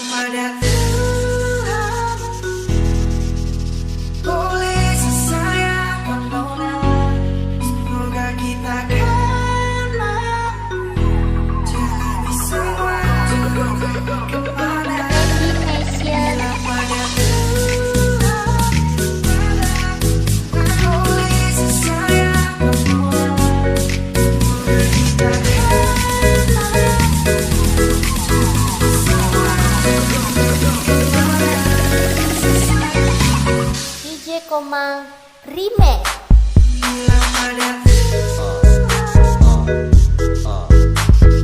Bilang pada Tuhan, boleh sayang NONA, semoga kita kan mampu jalani semua kemana. Bilang pada Tuhan, boleh sayang NONA, semoga kita Komang remake. bilang pada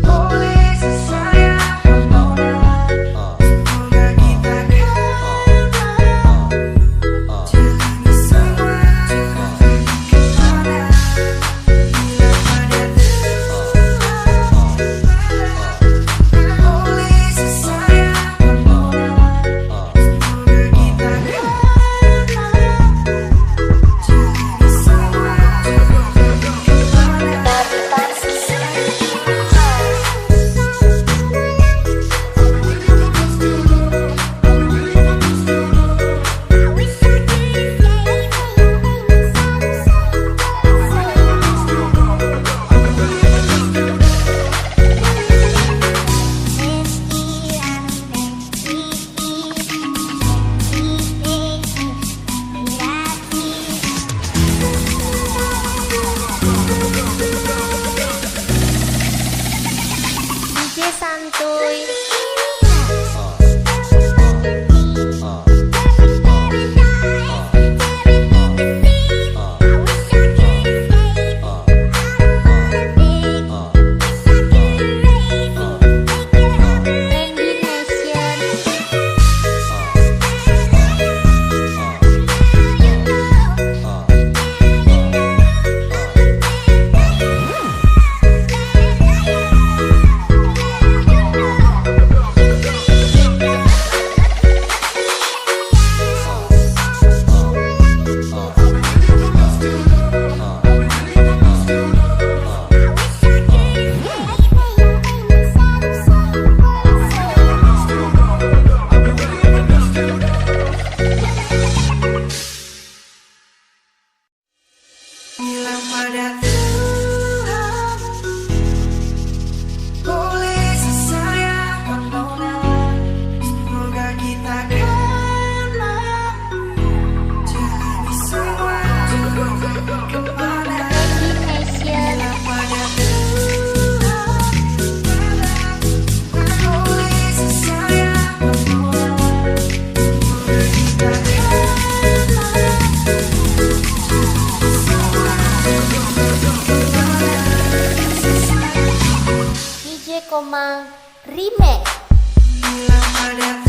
boleh sayang NONA, semoga kita kan jalani semua kemana. Bilang pada boleh sayang NONA, semoga kita santuy. bilang pada Tuhan, boleh sayang NONA, semoga kita kan mampu jalani semua kemana. Bilang pada Tuhan, boleh sayang NONA, semoga kita Komang remake. bilang pada